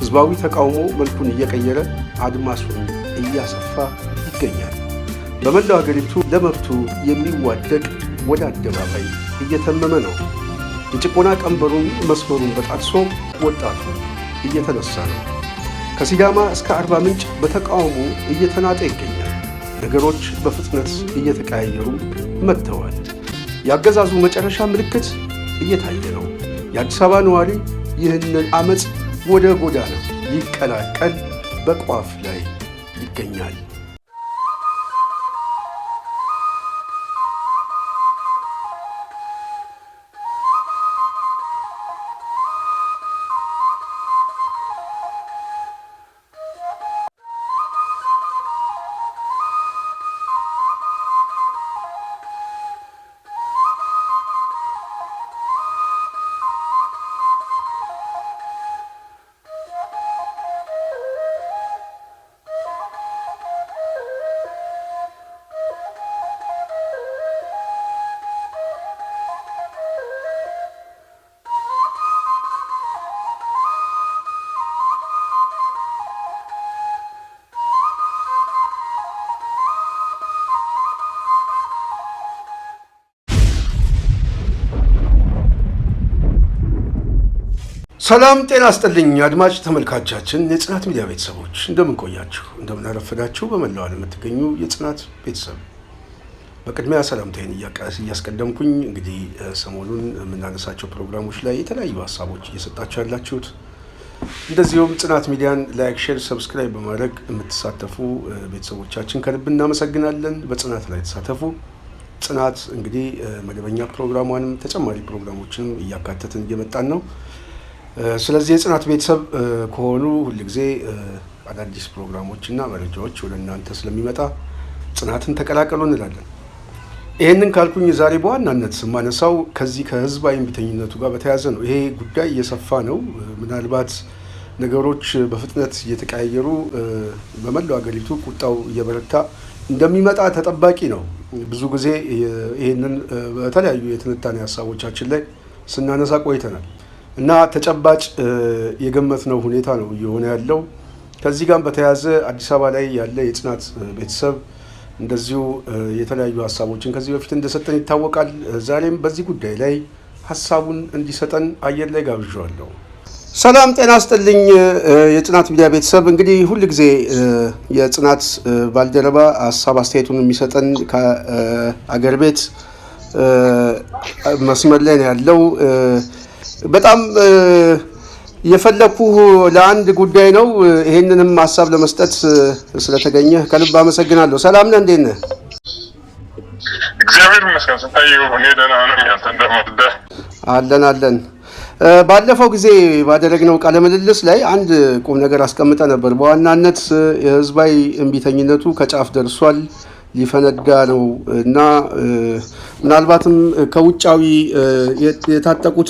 ህዝባዊ ተቃውሞ መልኩን እየቀየረ አድማሱን እያሰፋ ይገኛል። በመላው ሀገሪቱ ለመብቱ የሚዋደቅ ወደ አደባባይ እየተመመ ነው። የጭቆና ቀንበሩን መስመሩን በጣጥሶ ወጣቱ እየተነሳ ነው። ከሲዳማ እስከ አርባ ምንጭ በተቃውሞ እየተናጠ ይገኛል። ነገሮች በፍጥነት እየተቀያየሩ መጥተዋል። የአገዛዙ መጨረሻ ምልክት እየታየ ነው። የአዲስ አበባ ነዋሪ ይህንን አመፅ ወደ ጎዳና ሊቀላቀል በቋፍ ላይ ይገኛል። ሰላም ጤና ይስጥልኝ አድማጭ ተመልካቾቻችን፣ የጽናት ሚዲያ ቤተሰቦች እንደምን ቆያችሁ? እንደምን አረፈዳችሁ? በመላው ዓለም የምትገኙ የጽናት ቤተሰብ በቅድሚያ ሰላምታዬን እያስቀደምኩኝ እንግዲህ ሰሞኑን የምናነሳቸው ፕሮግራሞች ላይ የተለያዩ ሀሳቦች እየሰጣችሁ ያላችሁት እንደዚሁም ጽናት ሚዲያን ላይክ፣ ሼር፣ ሰብስክራይብ በማድረግ የምትሳተፉ ቤተሰቦቻችን ከልብ እናመሰግናለን። በጽናት ላይ ተሳተፉ። ጽናት እንግዲህ መደበኛ ፕሮግራሟንም ተጨማሪ ፕሮግራሞችንም እያካተትን እየመጣን ነው። ስለዚህ የጽናት ቤተሰብ ከሆኑ ሁልጊዜ አዳዲስ ፕሮግራሞችና መረጃዎች ወደ እናንተ ስለሚመጣ ጽናትን ተቀላቀሉ እንላለን። ይሄንን ካልኩኝ ዛሬ በዋናነት የማነሳው ከዚህ ከህዝባዊ እምቢተኝነቱ ጋር በተያያዘ ነው። ይሄ ጉዳይ እየሰፋ ነው። ምናልባት ነገሮች በፍጥነት እየተቀያየሩ በመላው ሀገሪቱ ቁጣው እየበረታ እንደሚመጣ ተጠባቂ ነው። ብዙ ጊዜ ይሄንን በተለያዩ የትንታኔ ሀሳቦቻችን ላይ ስናነሳ ቆይተናል እና ተጨባጭ የገመትነው ሁኔታ ነው እየሆነ ያለው። ከዚህ ጋር በተያያዘ አዲስ አበባ ላይ ያለ የጽናት ቤተሰብ እንደዚሁ የተለያዩ ሀሳቦችን ከዚህ በፊት እንደሰጠን ይታወቃል። ዛሬም በዚህ ጉዳይ ላይ ሀሳቡን እንዲሰጠን አየር ላይ ጋብዣለሁ። ሰላም ጤና ይስጥልኝ የጽናት ሚዲያ ቤተሰብ። እንግዲህ ሁል ጊዜ የጽናት ባልደረባ ሀሳብ አስተያየቱን የሚሰጠን ከአገር ቤት መስመር ላይ ነው ያለው። በጣም የፈለኩ ለአንድ ጉዳይ ነው። ይሄንንም ሀሳብ ለመስጠት ስለተገኘ ከልብ አመሰግናለሁ። ሰላም ነህ? እንዴት ነህ? እግዚአብሔር ይመስገን። ስንታየው እኔ ደህና ነኝ። አንተ እንደምን አለን። ባለፈው ጊዜ ባደረግነው ቃለ ምልልስ ላይ አንድ ቁም ነገር አስቀምጠ ነበር። በዋናነት የህዝባዊ እምቢተኝነቱ ከጫፍ ደርሷል፣ ሊፈነዳ ነው እና ምናልባትም ከውጫዊ የታጠቁት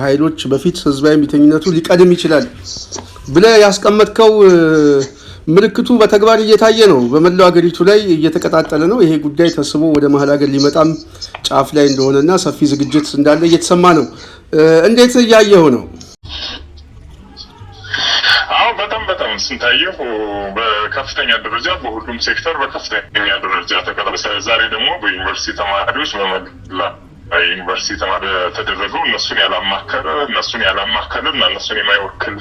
ኃይሎች በፊት ህዝባዊ እምቢተኝነቱ ሊቀድም ይችላል ብለህ ያስቀመጥከው ምልክቱ በተግባር እየታየ ነው። በመላው ሀገሪቱ ላይ እየተቀጣጠለ ነው። ይሄ ጉዳይ ተስቦ ወደ መሀል ሀገር ሊመጣም ጫፍ ላይ እንደሆነና ሰፊ ዝግጅት እንዳለ እየተሰማ ነው። እንዴት እያየው ነው? በጣም ስንታየው በከፍተኛ ደረጃ በሁሉም ሴክተር በከፍተኛ ደረጃ ተቀጣጠለ። ዛሬ ደግሞ በዩኒቨርሲቲ ተማሪዎች በመላ ዩኒቨርሲቲ ተማሪ ተደረገው እነሱን ያላማከለና እነሱን የማይወክል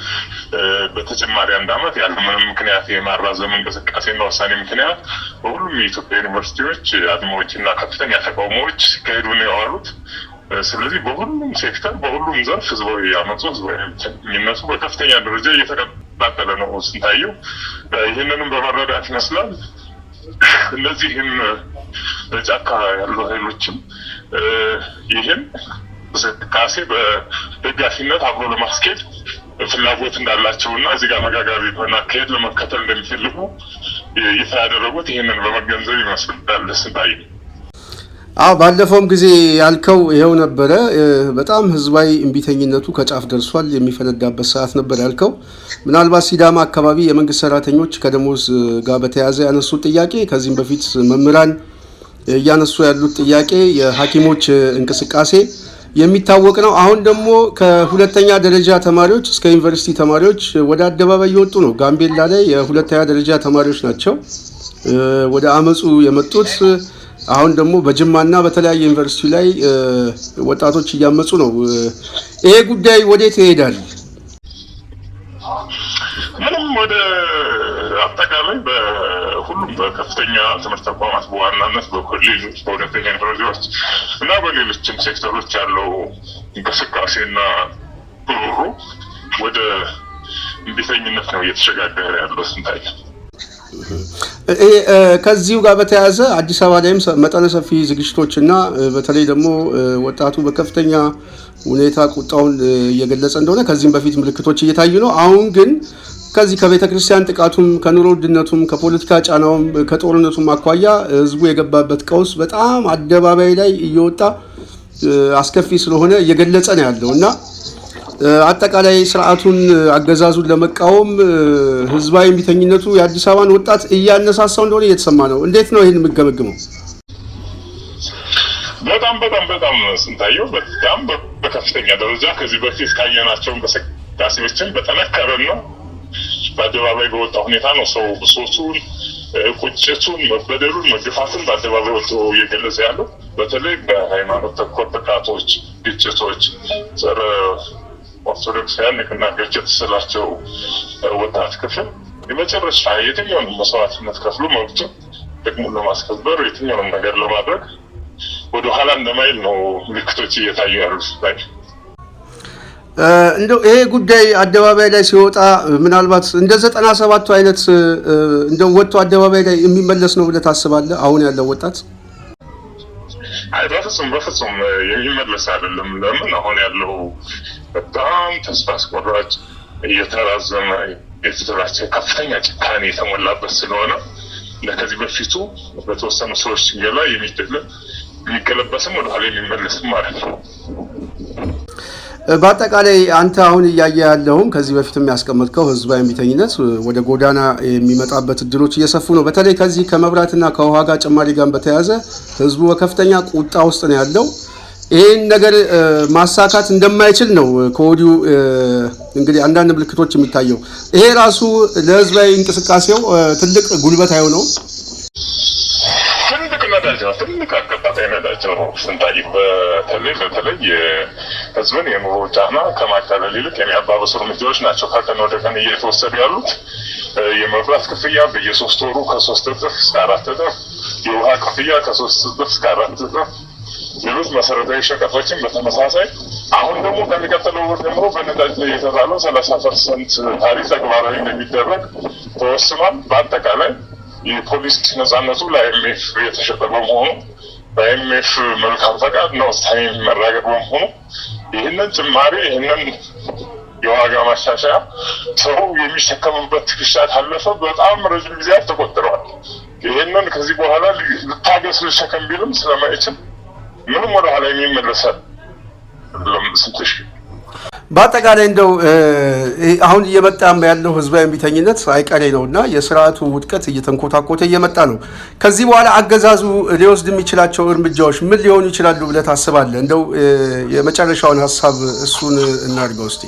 በተጨማሪ አንድ አመት ያለምንም ምክንያት የማራዘም እንቅስቃሴና ውሳኔ ምክንያት በሁሉም የኢትዮጵያ ዩኒቨርሲቲዎች አድማዎችና ከፍተኛ ተቃውሞዎች ሲካሄዱ ነው የዋሉት። ስለዚህ በሁሉም ሴክተር በሁሉም ዘርፍ ህዝባዊ አመፁ ህዝባዊ እምቢተኝነቱ በከፍተኛ ደረጃ እየተቀጣጠለ ነው ስንታየው። ይህንንም በመረዳት ይመስላል እነዚህም በጫካ ያሉ ኃይሎችም ይህን እንቅስቃሴ በደጋፊነት አብሮ ለማስኬድ ፍላጎት እንዳላቸውና እዚህ ጋር መጋጋቢ የሆነ አካሄድ ለመከተል እንደሚፈልጉ ይፋ ያደረጉት ይህንን በመገንዘብ ይመስላል ስንታየው። ባለፈውም ጊዜ ያልከው ይሄው ነበረ። በጣም ህዝባዊ እምቢተኝነቱ ከጫፍ ደርሷል፣ የሚፈነዳበት ሰዓት ነበር ያልከው። ምናልባት ሲዳማ አካባቢ የመንግስት ሰራተኞች ከደሞዝ ጋር በተያያዘ ያነሱት ጥያቄ፣ ከዚህም በፊት መምህራን እያነሱ ያሉት ጥያቄ፣ የሐኪሞች እንቅስቃሴ የሚታወቅ ነው። አሁን ደግሞ ከሁለተኛ ደረጃ ተማሪዎች እስከ ዩኒቨርሲቲ ተማሪዎች ወደ አደባባይ እየወጡ ነው። ጋምቤላ ላይ የሁለተኛ ደረጃ ተማሪዎች ናቸው ወደ አመፁ የመጡት። አሁን ደግሞ በጅማና በተለያየ ዩኒቨርሲቲ ላይ ወጣቶች እያመፁ ነው። ይሄ ጉዳይ ወዴት ይሄዳል? ምንም ወደ አጠቃላይ በሁሉም በከፍተኛ ትምህርት ተቋማት በዋናነት በኮሌጆች፣ በሁለተኛ ደረጃዎች እና በሌሎችም ሴክተሮች ያለው እንቅስቃሴና ብሩሩ ወደ እምቢተኝነት ነው እየተሸጋገረ ያለው ስንታየ። ከዚሁ ጋር በተያያዘ አዲስ አበባ ላይም መጠነ ሰፊ ዝግጅቶችና በተለይ ደግሞ ወጣቱ በከፍተኛ ሁኔታ ቁጣውን እየገለጸ እንደሆነ ከዚህም በፊት ምልክቶች እየታዩ ነው። አሁን ግን ከዚህ ከቤተ ክርስቲያን ጥቃቱም ከኑሮ ውድነቱም ከፖለቲካ ጫናውም ከጦርነቱም አኳያ ህዝቡ የገባበት ቀውስ በጣም አደባባይ ላይ እየወጣ አስከፊ ስለሆነ እየገለጸ ነው ያለው እና አጠቃላይ ስርዓቱን አገዛዙን ለመቃወም ህዝባዊ እምቢተኝነቱ የአዲስ አበባን ወጣት እያነሳሳው እንደሆነ እየተሰማ ነው። እንዴት ነው ይህን የምገመግመው? በጣም ስንታየው በጣም በከፍተኛ ደረጃ ከዚህ በፊት ካየናቸው እንቅስቃሴዎችን በጠነከረ ነው በአደባባይ በወጣ ሁኔታ ነው ሰው ብሶቱን፣ ቁጭቱን፣ መበደሉን፣ መግፋቱን በአደባባይ ወጥቶ እየገለጸ ያለው። በተለይ በሃይማኖት ተኮር ጥቃቶች፣ ግጭቶች፣ ጸረ ኦርቶዶክሳውያን ንቅናቄዎች የተሰላቸው ወጣት ክፍል የመጨረሻ የትኛውን መስዋዕትነት ከፍሎ መብቱን ጥቅሙን ለማስከበር የትኛውንም ነገር ለማድረግ ወደ ኋላ እንደማይል ነው ምልክቶች እየታዩ ያሉት። እንደው ይሄ ጉዳይ አደባባይ ላይ ሲወጣ ምናልባት እንደ 97ቱ አይነት እንደው ወጥቶ አደባባይ ላይ የሚመለስ ነው ብለህ ታስባለህ? አሁን ያለው ወጣት አይ በፍጹም የሚመለስ አይደለም። ለምን አሁን ያለው በጣም ተስፋ አስቆራጭ እየተራዘመ የተደራጀ ከፍተኛ ጭካኔ የተሞላበት ስለሆነ ለከዚህ በፊቱ በተወሰኑ ሰዎች ገላ የሚገለበስም ወደ ኋላ የሚመለስም ማለት ነው። በአጠቃላይ አንተ አሁን እያየ ያለውም ከዚህ በፊትም ያስቀመጥከው ህዝባዊ እምቢተኝነት ወደ ጎዳና የሚመጣበት እድሎች እየሰፉ ነው። በተለይ ከዚህ ከመብራትና ከውሃ ጋር ጭማሪ ጋር በተያያዘ ህዝቡ በከፍተኛ ቁጣ ውስጥ ነው ያለው። ይህን ነገር ማሳካት እንደማይችል ነው ከወዲሁ እንግዲህ አንዳንድ ምልክቶች የሚታየው። ይሄ ራሱ ለህዝባዊ እንቅስቃሴው ትልቅ ጉልበት አይሆነውም? ትልቅ አቀጣጣይ ነዳጅ ነው ስንታይ። በተለይ ህዝብን የኑሮ ጫና ከማቃለል ይልቅ የሚያባብሱ እርምጃዎች ናቸው ከቀን ወደ ቀን እየተወሰዱ ያሉት። የመብራት ክፍያ በየ3 ወሩ ከ3 እጥፍ እስከ 4 እጥፍ፣ የውሃ ክፍያ ከ3 እጥፍ እስከ 4 እጥፍ፣ ሌሎች መሰረታዊ ሸቀጦችን በተመሳሳይ። አሁን ደግሞ ከሚቀጥለው ወር ጀምሮ በነዳጅ ላይ የተጣለው 30% ታሪፍ ተግባራዊ እንደሚደረግ ተወስኗል። በአጠቃላይ የፖሊስ ነፃነቱ ለአይኤምኤፍ የተሸጠ በመሆኑ በአይኤምኤፍ መልካም ፈቃድ ነው ሳይን መራገጥ በመሆኑ ይህንን ጭማሪ ይህንን የዋጋ ማሻሻያ ሰው የሚሸከምበት ትከሻ ካለፈ በጣም ረጅም ጊዜያት ተቆጥረዋል። ይህንን ከዚህ በኋላ ልታገስ ልሸከም ቢልም ስለማይችል ምንም ወደ ኋላ የሚመለስ ስንትሽ በአጠቃላይ እንደው አሁን እየመጣ ያለው ህዝባዊ እምቢተኝነት አይቀሬ ነውና የስርዓቱ ውድቀት እየተንኮታኮተ እየመጣ ነው። ከዚህ በኋላ አገዛዙ ሊወስድ የሚችላቸው እርምጃዎች ምን ሊሆኑ ይችላሉ ብለህ ታስባለህ? እንደው የመጨረሻውን ሀሳብ እሱን እናድርገው እስቲ።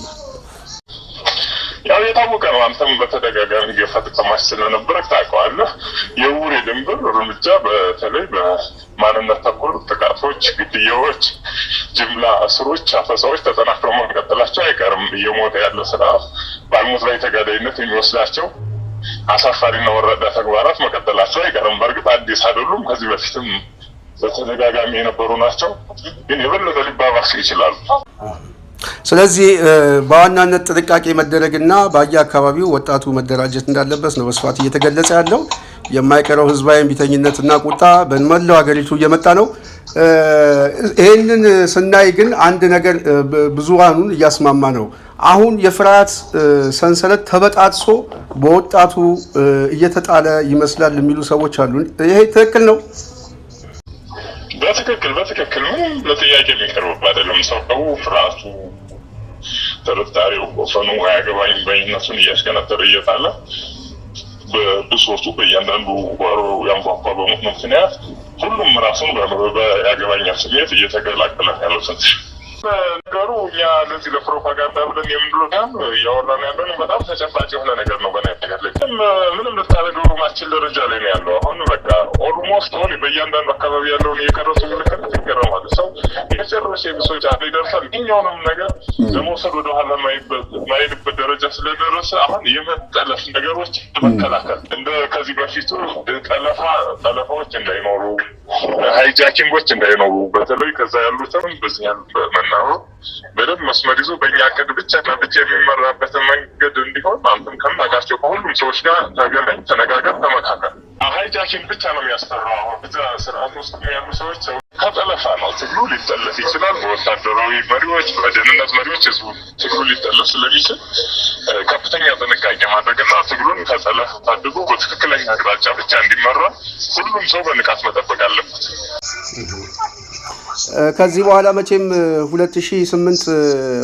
ያው የታወቀ ነው። አንተም በተደጋጋሚ እየፈተማች ስለነበረ ታውቀዋለህ። የውሬ ድንበር እርምጃ በተለይ በማንነት ተኮር ጥቃቶች፣ ግድያዎች፣ ጅምላ እስሮች፣ አፈሳዎች ተጠናክረው መቀጠላቸው አይቀርም። እየሞተ ያለ ስርዓት ባልሞት ላይ ተጋዳይነት የሚወስዳቸው አሳፋሪና ወራዳ ተግባራት መቀጠላቸው አይቀርም። በእርግጥ አዲስ አይደሉም። ከዚህ በፊትም በተደጋጋሚ የነበሩ ናቸው። ግን የበለጠ ሊባባሱ ይችላሉ። ስለዚህ በዋናነት ጥንቃቄ መደረግና በየአካባቢው ወጣቱ መደራጀት እንዳለበት ነው በስፋት እየተገለጸ ያለው። የማይቀረው ህዝባዊ እምቢተኝነትና ቁጣ በመላው ሀገሪቱ እየመጣ ነው። ይህንን ስናይ ግን አንድ ነገር ብዙሃኑን እያስማማ ነው። አሁን የፍርሃት ሰንሰለት ተበጣጥሶ በወጣቱ እየተጣለ ይመስላል የሚሉ ሰዎች አሉ። ይሄ ትክክል ነው? በትክክል ምንም ለጥያቄ የሚቀርብ አይደለም። ሰው ፍርሃቱ፣ ጥርጣሬው፣ ቆፈኑ አያገባኝም ባይነቱን እያስገነጠረ እየጣለ በብሶቱ በእያንዳንዱ ጓሮ ያንኳኳ በመሆኑ ምክንያት ሁሉም ራሱን በያገባኛል ስሜት እየተገላቀለ ያለው ስንት ነገሩ እኛ ለዚህ ለፕሮፓጋንዳ ብለን የምንለው እያወራን ያለን በጣም ተጨባጭ የሆነ ነገር ነው። በነገር ላይ ምንም ልታደርገው ማችል ደረጃ ላይ ነው ያለው። አሁን በቃ ኦልሞስት ሆሊ በእያንዳንዱ አካባቢ ያለውን የቀረሱ ምልክት ይገረማል። ሰው የጨረሰ የብሶች አለ ይደርሳል። እኛውንም ነገር ለመውሰድ ወደኋላ ማይልበት ደረጃ ስለደረሰ አሁን የመጠለፍ ነገሮች መከላከል እንደ ከዚህ በፊቱ ጠለፋዎች እንዳይኖሩ፣ ሃይጃኪንጎች እንዳይኖሩ በተለይ ከዛ ያሉትም በዚህ መናወር በደንብ መስመር ይዞ በእኛ ዕቅድ ብቻና ብቻ የሚመራበትን መንገድ እንዲሆን አንተም ከማውቃቸው ከሁሉም ሰዎች ጋር ተገናኝ፣ ተነጋገር፣ ተመካከል። ሃይጃኪንግ ብቻ ነው የሚያስፈራው። አሁን በዛ ስርዓት ውስጥ ያሉ ሰዎች ከጠለፋ ነው ትግሉ ሊጠለፍ ይችላል። በወታደራዊ መሪዎች፣ በደህንነት መሪዎች ህዝቡ ትግሉ ሊጠለፍ ስለሚችል ከፍተኛ ጥንቃቄ ማድረግና ትግሉን ከጠለፍ ታድጎ በትክክለኛ አቅጣጫ ብቻ እንዲመራ ሁሉም ሰው በንቃት መጠበቅ አለበት። ከዚህ በኋላ መቼም 2008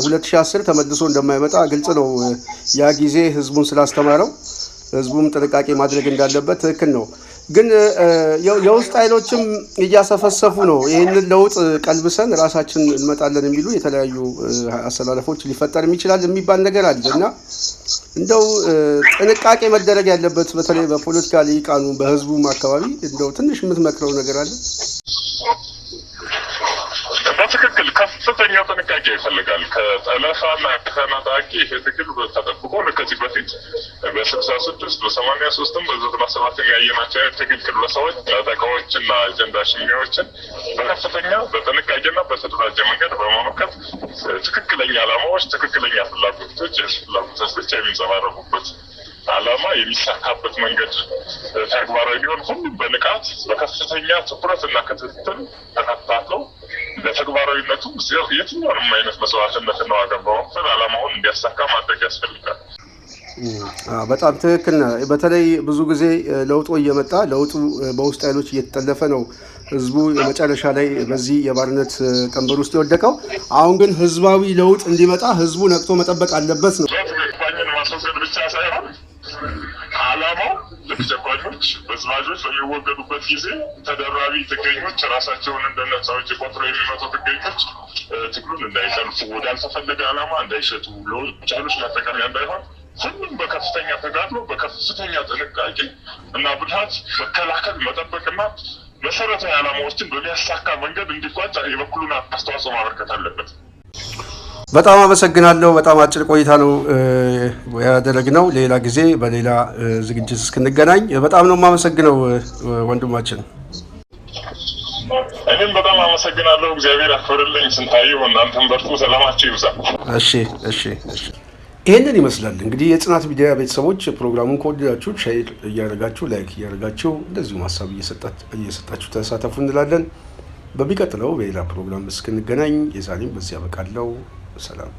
2010 ተመልሶ እንደማይመጣ ግልጽ ነው። ያ ጊዜ ህዝቡን ስላስተማረው ህዝቡም ጥንቃቄ ማድረግ እንዳለበት ትክክል ነው። ግን የውስጥ ኃይሎችም እያሰፈሰፉ ነው። ይህንን ለውጥ ቀልብሰን ራሳችን እንመጣለን የሚሉ የተለያዩ አሰላለፎች ሊፈጠር ይችላል የሚባል ነገር አለ እና እንደው ጥንቃቄ መደረግ ያለበት በተለይ በፖለቲካ ሊቃኑ በህዝቡም አካባቢ እንደው ትንሽ የምትመክረው ነገር አለ? በትክክል ከፍተኛ ጥንቃቄ ይፈልጋል። ከጠለፋና ከናጣቂ ይሄ ትግል ተጠብቆ ከዚህ በፊት በ66 በ83 በ97 ያየናቸው ትግል ቅለሳዎች፣ ጠቃዎችና አጀንዳ ሽሚያዎችን በከፍተኛ በጥንቃቄና በተደራጀ መንገድ በመመከት ትክክለኛ ዓላማዎች፣ ትክክለኛ ፍላጎቶች ብቻ የሚንጸባረቁበት ዓላማ የሚሳካበት መንገድ ተግባራዊ ሊሆን ሁሉም በንቃት በከፍተኛ ትኩረትና ክትትል ተከታትለው ለተግባራዊነቱ የትኛውንም አይነት መስዋዕትነትና ዋጋ በመክፈል ዓላማውን እንዲያሳካ ማድረግ ያስፈልጋል። በጣም ትክክል ነው። በተለይ ብዙ ጊዜ ለውጡ እየመጣ ለውጡ በውስጥ ኃይሎች እየተጠለፈ ነው ህዝቡ የመጨረሻ ላይ በዚህ የባርነት ቀንበር ውስጥ የወደቀው። አሁን ግን ህዝባዊ ለውጥ እንዲመጣ ህዝቡ ነቅቶ መጠበቅ አለበት ነው። ማስወገድ ብቻ ሳይሆን ዓላማው ለተጨቋኞች በዝባዦች በሚወገዱበት ጊዜ ተደራቢ ጥገኞች ራሳቸውን እንደ ነፃዎች ቆጥረው የሚመጡ ጥገኞች ትግሉን እንዳይሰልፉ፣ ወዳልተፈለገ ዓላማ እንዳይሸጡ፣ ለውጭ ኃይሎች ማጠቃለያ እንዳይሆን ሁሉም በከፍተኛ ተጋድሎ በከፍተኛ ጥንቃቄ እና ብልሃት መከላከል፣ መጠበቅና መሰረታዊ ዓላማዎችን በሚያሳካ መንገድ እንዲጓዝ የበኩሉን አስተዋጽኦ ማበርከት አለበት። በጣም አመሰግናለሁ። በጣም አጭር ቆይታ ነው ያደረግነው። ሌላ ጊዜ በሌላ ዝግጅት እስክንገናኝ በጣም ነው የማመሰግነው ወንድማችን። እኔም በጣም አመሰግናለሁ። እግዚአብሔር ያክብርልኝ። ስንታየው እናንተም በርቱ፣ ሰላማችሁ ይብዛ። እሺ። ይህንን ይመስላል እንግዲህ የጽናት ሚዲያ ቤተሰቦች። ፕሮግራሙን ከወደዳችሁ ሼር እያደረጋችሁ ላይክ እያደረጋችሁ እንደዚሁም ሀሳብ እየሰጣችሁ ተሳተፉ እንላለን። በሚቀጥለው በሌላ ፕሮግራም እስክንገናኝ የዛሬም በዚህ ያበቃለሁ። ሰላም።